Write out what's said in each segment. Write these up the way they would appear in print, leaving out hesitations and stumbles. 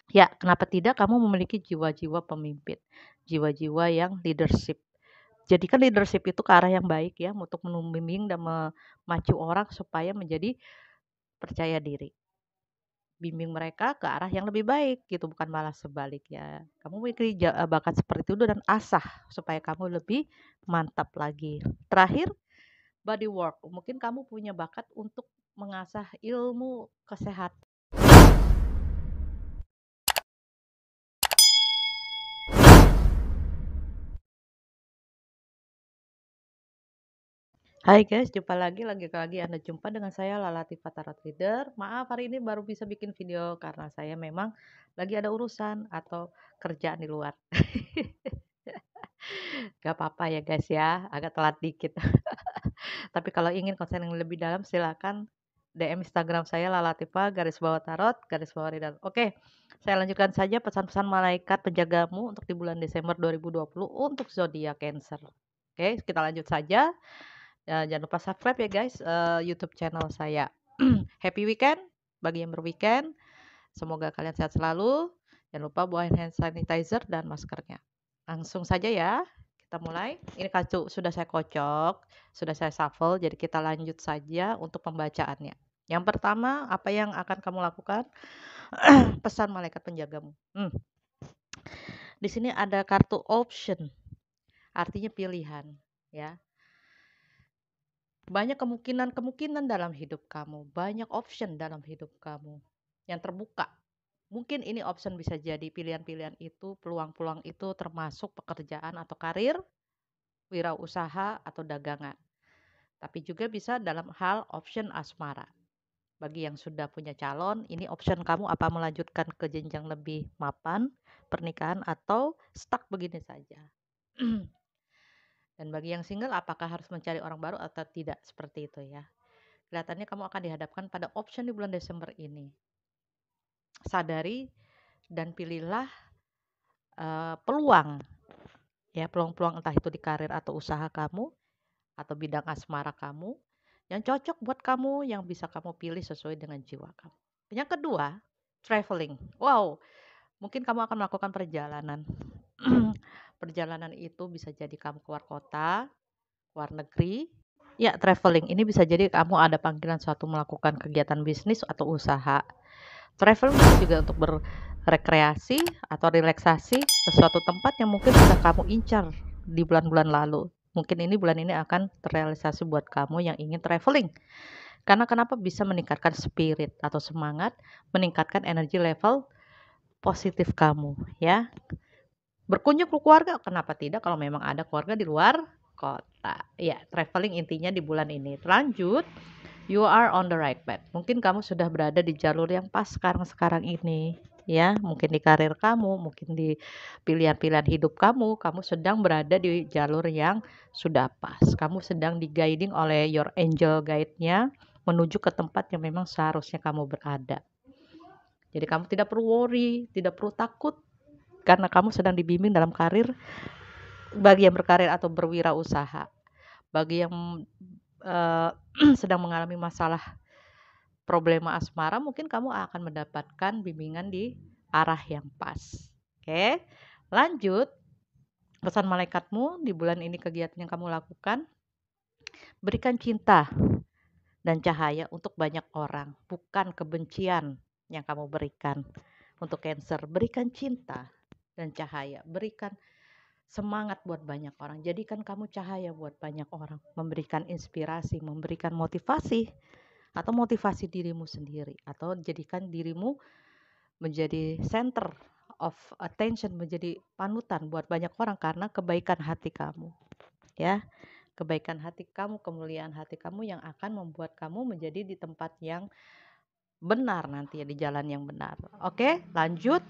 Ya, kenapa tidak kamu memiliki jiwa-jiwa pemimpin, jiwa-jiwa yang leadership. Jadikan leadership itu ke arah yang baik ya, untuk membimbing dan memacu orang supaya menjadi percaya diri. Bimbing mereka ke arah yang lebih baik gitu, bukan malah sebaliknya. Kamu memiliki bakat seperti itu dan asah supaya kamu lebih mantap lagi. Terakhir, body work. Mungkin kamu punya bakat untuk mengasah ilmu kesehatan. Hai guys, jumpa lagi Anda jumpa dengan saya Lala Tifa Tarot Reader. Maaf hari ini baru bisa bikin video karena saya memang lagi ada urusan atau kerjaan di luar. Gak apa-apa ya guys ya, agak telat dikit. Tapi kalau ingin konten yang lebih dalam silakan DM Instagram saya Lalativa _tarot_reader. Oke, saya lanjutkan saja pesan-pesan malaikat penjagamu untuk di bulan Desember 2020 untuk zodiak Cancer. Oke, kita lanjut saja. Jangan lupa subscribe ya guys YouTube channel saya. Happy weekend bagi yang berweekend. Semoga kalian sehat selalu. Jangan lupa bawa hand sanitizer dan maskernya. Langsung saja ya. Kita mulai. Ini kartu sudah saya kocok, sudah saya shuffle, jadi kita lanjut saja untuk pembacaannya. Yang pertama, apa yang akan kamu lakukan? Pesan malaikat penjagamu. Di sini ada kartu option, artinya pilihan, ya. Banyak kemungkinan dalam hidup kamu, banyak option dalam hidup kamu yang terbuka. Mungkin ini option bisa jadi pilihan-pilihan itu, peluang-peluang itu termasuk pekerjaan atau karir, wirausaha atau dagangan. Tapi juga bisa dalam hal option asmara. Bagi yang sudah punya calon, ini option kamu apa melanjutkan ke jenjang lebih mapan, pernikahan atau stuck begini saja. Dan bagi yang single, apakah harus mencari orang baru atau tidak? Seperti itu ya. Kelihatannya kamu akan dihadapkan pada option di bulan Desember ini. Sadari dan pilihlah peluang, ya peluang-peluang entah itu di karir atau usaha kamu atau bidang asmara kamu yang cocok buat kamu, yang bisa kamu pilih sesuai dengan jiwa kamu. Yang kedua, traveling. Wow, mungkin kamu akan melakukan perjalanan. Perjalanan itu bisa jadi kamu keluar kota, luar negeri. Ya, traveling ini bisa jadi kamu ada panggilan suatu melakukan kegiatan bisnis atau usaha. Traveling bisa juga untuk berrekreasi atau relaksasi ke suatu tempat yang mungkin sudah kamu incar di bulan-bulan lalu. Mungkin ini bulan ini akan terrealisasi buat kamu yang ingin traveling. Karena kenapa bisa meningkatkan spirit atau semangat, meningkatkan energi level positif kamu, ya. Berkunjung ke keluarga, kenapa tidak kalau memang ada keluarga di luar kota. Ya, traveling intinya di bulan ini. Lanjut, you are on the right path. Mungkin kamu sudah berada di jalur yang pas sekarang ini, ya. Mungkin di karir kamu, mungkin di pilihan-pilihan hidup kamu, kamu sedang berada di jalur yang sudah pas. Kamu sedang di-guiding oleh your angel guide-nya menuju ke tempat yang memang seharusnya kamu berada. Jadi kamu tidak perlu worry, tidak perlu takut karena kamu sedang dibimbing dalam karir. Bagi yang berkarir atau berwirausaha, bagi yang sedang mengalami masalah problema asmara, mungkin kamu akan mendapatkan bimbingan di arah yang pas. Oke, lanjut. Pesan malaikatmu di bulan ini kegiatan yang kamu lakukan, berikan cinta dan cahaya untuk banyak orang, bukan kebencian yang kamu berikan. Untuk Cancer, berikan cinta dan cahaya, berikan semangat buat banyak orang. Jadikan kamu cahaya buat banyak orang, memberikan inspirasi, memberikan motivasi atau motivasi dirimu sendiri, atau jadikan dirimu menjadi center of attention, menjadi panutan buat banyak orang karena kebaikan hati kamu, ya. Kebaikan hati kamu, kemuliaan hati kamu yang akan membuat kamu menjadi di tempat yang benar nanti ya, di jalan yang benar. Oke, lanjut.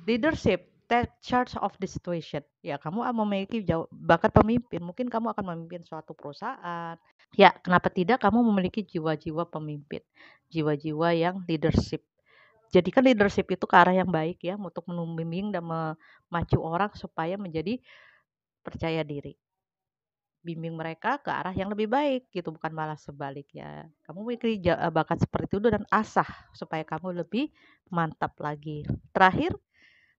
Leadership, take charge of the situation. Ya, kamu memiliki bakat pemimpin. Mungkin kamu akan memimpin suatu perusahaan. Ya, kenapa tidak kamu memiliki jiwa-jiwa pemimpin, jiwa-jiwa yang leadership. Jadikan leadership itu ke arah yang baik ya, untuk membimbing dan memacu orang supaya menjadi percaya diri. bimbing mereka ke arah yang lebih baik gitu, bukan malah sebaliknya. Kamu memiliki bakat seperti itu dan asah supaya kamu lebih mantap lagi. Terakhir,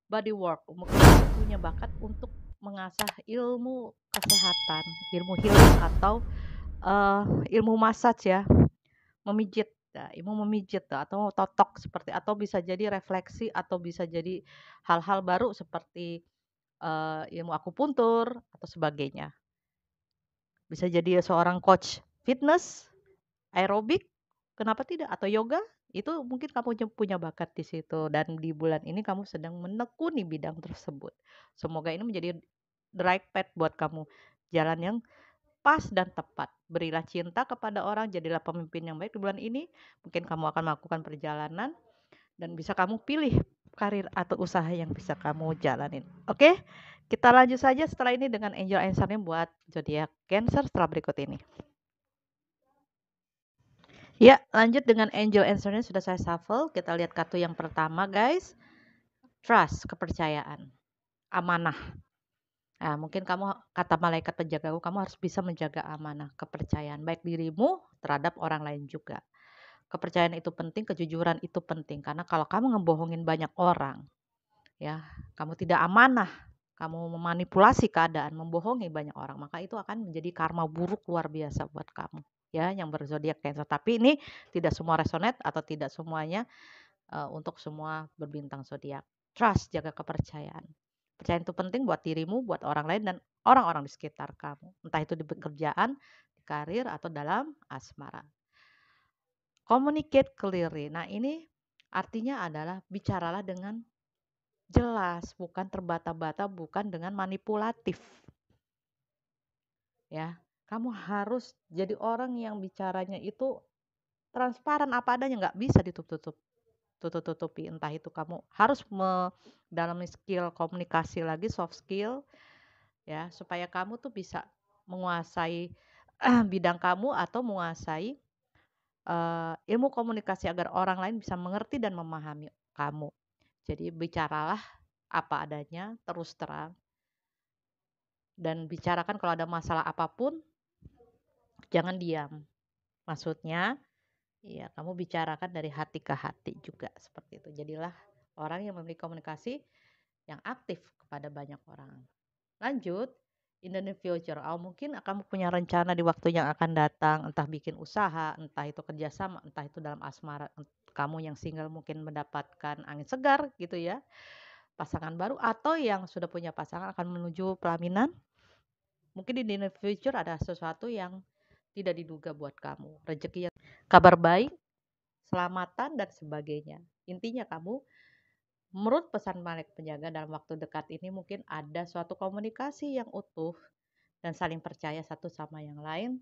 body work. Mungkin kamu punya bakat untuk mengasah ilmu kesehatan, ilmu healing atau ilmu massage ya, memijit. Nah, ilmu memijit atau totok seperti atau bisa jadi refleksi atau bisa jadi hal-hal baru seperti ilmu akupuntur atau sebagainya. Bisa jadi seorang coach fitness, aerobik, kenapa tidak? Atau yoga, itu mungkin kamu punya bakat di situ dan di bulan ini kamu sedang menekuni bidang tersebut. Semoga ini menjadi the right path buat kamu. Jalan yang pas dan tepat. Berilah cinta kepada orang, jadilah pemimpin yang baik di bulan ini. Mungkin kamu akan melakukan perjalanan dan bisa kamu pilih karir atau usaha yang bisa kamu jalanin. Oke? Kita lanjut saja setelah ini dengan angel answer-nya buat zodiak Cancer setelah berikut ini. Ya, lanjut dengan angel answer-nya sudah saya shuffle. Kita lihat kartu yang pertama, guys. Trust, kepercayaan, amanah. Nah, mungkin kamu, kata malaikat penjagaku, kamu harus bisa menjaga amanah, kepercayaan, baik dirimu terhadap orang lain juga. Kepercayaan itu penting, kejujuran itu penting. Karena kalau kamu ngebohongin banyak orang, ya, kamu tidak amanah, kamu memanipulasi keadaan, membohongi banyak orang, maka itu akan menjadi karma buruk luar biasa buat kamu, ya, yang berzodiak Cancer. Tapi ini tidak semua resonate atau tidak semuanya untuk semua berbintang zodiak. Trust, jaga kepercayaan. Kepercayaan itu penting buat dirimu, buat orang lain dan orang-orang di sekitar kamu. Entah itu di pekerjaan, di karir atau dalam asmara. Communicate clearly. Nah, ini artinya adalah bicaralah dengan jelas, bukan terbata-bata, bukan dengan manipulatif. Ya, kamu harus jadi orang yang bicaranya itu transparan apa adanya, nggak bisa tutup-tutupi. Entah itu kamu harus mendalami skill komunikasi lagi, soft skill, ya, supaya kamu tuh bisa menguasai bidang kamu atau menguasai ilmu komunikasi agar orang lain bisa mengerti dan memahami kamu. Jadi bicaralah apa adanya, terus terang. Dan bicarakan kalau ada masalah apapun, jangan diam. Maksudnya, ya kamu bicarakan dari hati ke hati juga seperti itu. Jadilah orang yang memiliki komunikasi yang aktif kepada banyak orang. Lanjut, in the near future, mungkin kamu punya rencana di waktu yang akan datang, entah bikin usaha, entah itu kerjasama, entah itu dalam asmara, kamu yang single mungkin mendapatkan angin segar gitu ya, pasangan baru, atau yang sudah punya pasangan akan menuju pelaminan. Mungkin di near future ada sesuatu yang tidak diduga buat kamu, rezeki yang kabar baik, selamatan dan sebagainya. Intinya kamu, menurut pesan malaikat penjaga, dalam waktu dekat ini mungkin ada suatu komunikasi yang utuh dan saling percaya satu sama yang lain,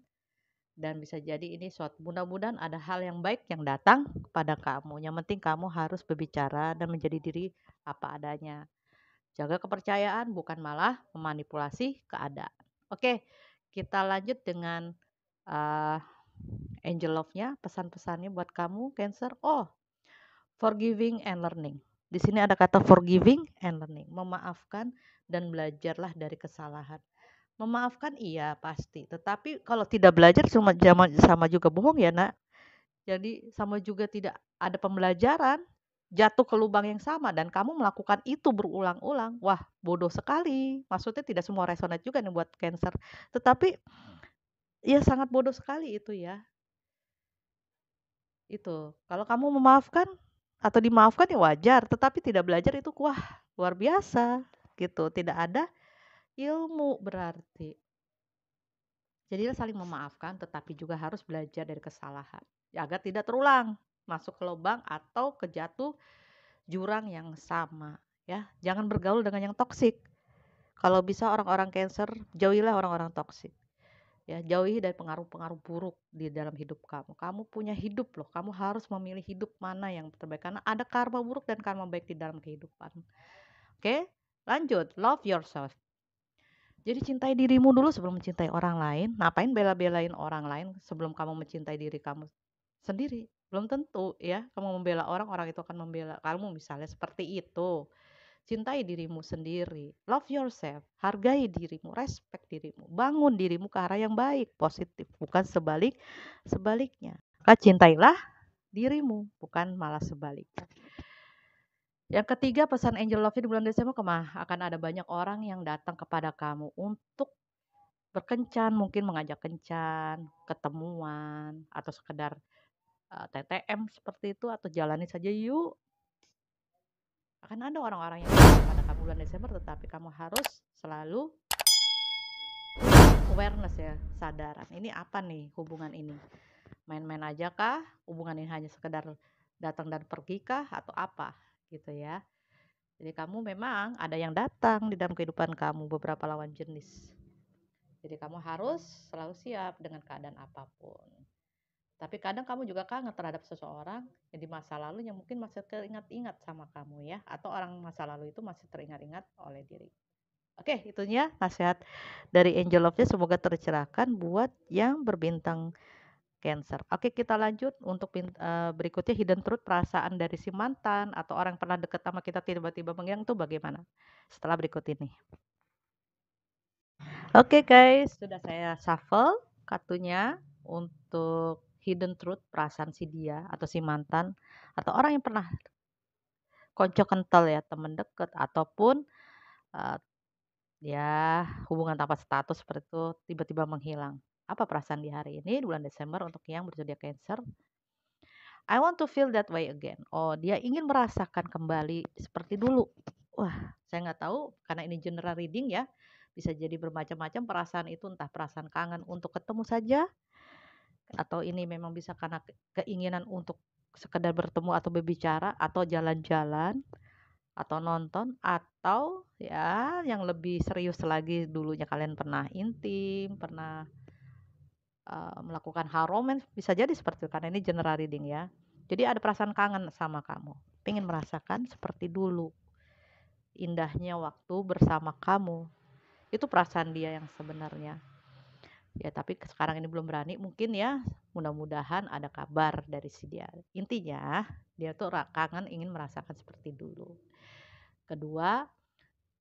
dan bisa jadi ini suatu, mudah-mudahan ada hal yang baik yang datang kepada kamu. Yang penting kamu harus berbicara dan menjadi diri apa adanya. Jaga kepercayaan, bukan malah memanipulasi keadaan. Oke, kita lanjut dengan uh, angel love-nya, pesan-pesannya buat kamu Cancer. Oh, forgiving and learning. Di sini ada kata forgiving and learning, memaafkan dan belajarlah dari kesalahan. Memaafkan iya pasti, tetapi kalau tidak belajar sama juga bohong ya, Nak. Jadi sama juga tidak ada pembelajaran, jatuh ke lubang yang sama dan kamu melakukan itu berulang-ulang. Wah, bodoh sekali. Maksudnya tidak semua resonate juga nih buat Cancer. Tetapi ya sangat bodoh sekali itu ya. Itu. Kalau kamu memaafkan atau dimaafkan ya wajar, tetapi tidak belajar itu wah, luar biasa gitu. Tidak ada ilmu berarti. Jadi saling memaafkan tetapi juga harus belajar dari kesalahan ya, agar tidak terulang masuk ke lubang atau kejatuh jurang yang sama ya. Jangan bergaul dengan yang toksik. Kalau bisa orang-orang Cancer, jauhilah orang-orang toksik. Ya, jauhi dari pengaruh-pengaruh buruk di dalam hidup kamu. Kamu punya hidup loh. Kamu harus memilih hidup mana yang terbaik karena ada karma buruk dan karma baik di dalam kehidupan. Oke? Lanjut, love yourself. Jadi cintai dirimu dulu sebelum mencintai orang lain. Ngapain bela-belain orang lain sebelum kamu mencintai diri kamu sendiri? Belum tentu ya. Kamu membela orang, orang itu akan membela kamu misalnya seperti itu. Cintai dirimu sendiri, love yourself, hargai dirimu, respect dirimu, bangun dirimu ke arah yang baik, positif, bukan sebaliknya. Maka cintailah dirimu, bukan malah sebaliknya. Yang ketiga, pesan angel love di bulan Desember akan ada banyak orang yang datang kepada kamu untuk berkencan, mungkin mengajak kencan, ketemuan, atau sekedar TTM seperti itu, atau jalani saja yuk. Akan ada orang-orang yang datang kepada kamu bulan Desember, tetapi kamu harus selalu awareness ya, sadaran. Ini apa nih hubungan ini? Main-main aja kah? Hubungan ini hanya sekedar datang dan pergi kah? Atau apa? Gitu ya. Jadi kamu memang ada yang datang di dalam kehidupan kamu, beberapa lawan jenis. Jadi kamu harus selalu siap dengan keadaan apapun. Tapi kadang kamu juga kangen terhadap seseorang yang di masa lalu yang mungkin masih teringat-ingat sama kamu ya. Atau orang masa lalu itu masih teringat-ingat oleh diri. Oke, itunya nasihat dari Angel Love-nya, semoga tercerahkan buat yang berbintang Cancer. Oke, kita lanjut untuk berikutnya, hidden truth, perasaan dari si mantan atau orang pernah deket sama kita tiba-tiba menghilang tuh bagaimana? Setelah berikut ini. Oke guys, sudah saya shuffle kartunya untuk hidden truth, perasaan si dia atau si mantan atau orang yang pernah konco kental ya, temen deket ataupun uh, ya hubungan tanpa status seperti itu tiba-tiba menghilang. Apa perasaan di hari ini di bulan Desember untuk yang berzodiak Cancer? I want to feel that way again. Oh, dia ingin merasakan kembali seperti dulu. Wah, saya nggak tahu karena ini general reading ya. Bisa jadi bermacam-macam perasaan itu, entah perasaan kangen untuk ketemu saja, atau ini memang bisa karena keinginan untuk sekedar bertemu atau berbicara, atau jalan-jalan, atau nonton, atau ya yang lebih serius lagi, dulunya kalian pernah intim, pernah melakukan hal romans, bisa jadi seperti itu karena ini general reading ya. Jadi ada perasaan kangen sama kamu, pengen merasakan seperti dulu, indahnya waktu bersama kamu. Itu perasaan dia yang sebenarnya. Ya, tapi sekarang ini belum berani, mungkin ya, mudah-mudahan ada kabar dari si dia. Intinya, dia tuh kangen ingin merasakan seperti dulu. Kedua,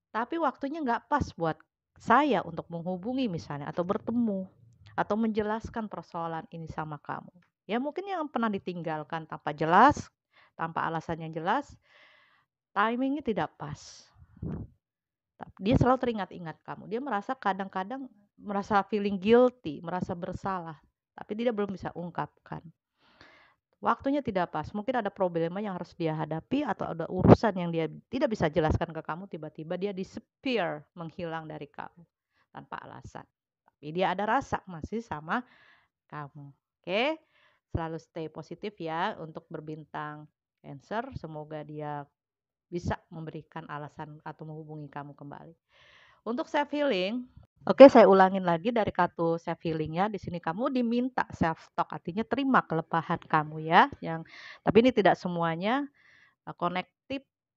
tapi waktunya nggak pas buat saya untuk menghubungi misalnya, atau bertemu, atau menjelaskan persoalan ini sama kamu. Ya mungkin yang pernah ditinggalkan tanpa jelas, tanpa alasan yang jelas, timingnya tidak pas. Dia selalu teringat-ingat kamu. Dia merasa kadang-kadang merasa feeling guilty, merasa bersalah, tapi dia belum bisa ungkapkan. Waktunya tidak pas, mungkin ada problema yang harus dia hadapi atau ada urusan yang dia tidak bisa jelaskan ke kamu, tiba-tiba dia disappear, menghilang dari kamu tanpa alasan. Tapi dia ada rasa masih sama kamu. Oke? Selalu stay positif ya untuk berbintang Cancer, semoga dia bisa memberikan alasan atau menghubungi kamu kembali. Untuk self healing, oke, saya ulangin lagi dari kartu self healingnya. Di sini kamu diminta self talk, artinya terima kelemahan kamu ya. Tapi ini tidak semuanya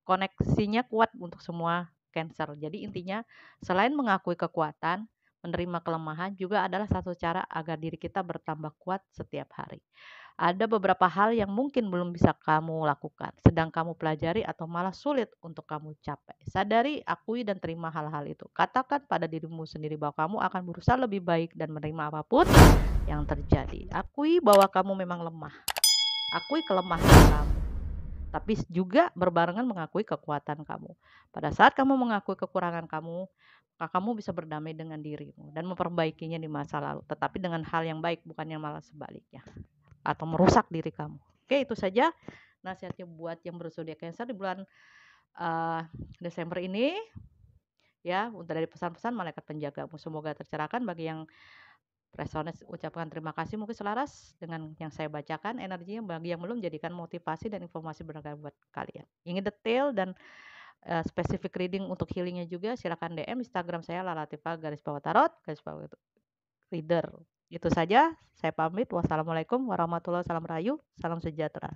koneksinya kuat untuk semua Cancer. Jadi intinya selain mengakui kekuatan, menerima kelemahan juga adalah satu cara agar diri kita bertambah kuat setiap hari. Ada beberapa hal yang mungkin belum bisa kamu lakukan, sedang kamu pelajari atau malah sulit untuk kamu capai. Sadari, akui, dan terima hal-hal itu. Katakan pada dirimu sendiri bahwa kamu akan berusaha lebih baik dan menerima apapun yang terjadi. Akui bahwa kamu memang lemah. Akui kelemahan kamu. Tapi juga berbarengan mengakui kekuatan kamu. Pada saat kamu mengakui kekurangan kamu, maka kamu bisa berdamai dengan dirimu dan memperbaikinya di masa lalu. Tetapi dengan hal yang baik, bukan yang malah sebaliknya. Atau merusak diri kamu. Oke, itu saja nasihatnya buat yang berzodiak Cancer di bulan Desember ini. Ya, untuk dari pesan-pesan malaikat penjagamu. Semoga tercerahkan. Bagi yang resonance, ucapkan terima kasih, mungkin selaras dengan yang saya bacakan energinya. Bagi yang belum, jadikan motivasi dan informasi berharga buat kalian. Ingin detail dan spesifik reading untuk healingnya juga, silakan DM Instagram saya lalatifa_tarot _reader. Itu saja, saya pamit. Wassalamualaikum warahmatullahi wabarakatuh. Salam sejahtera.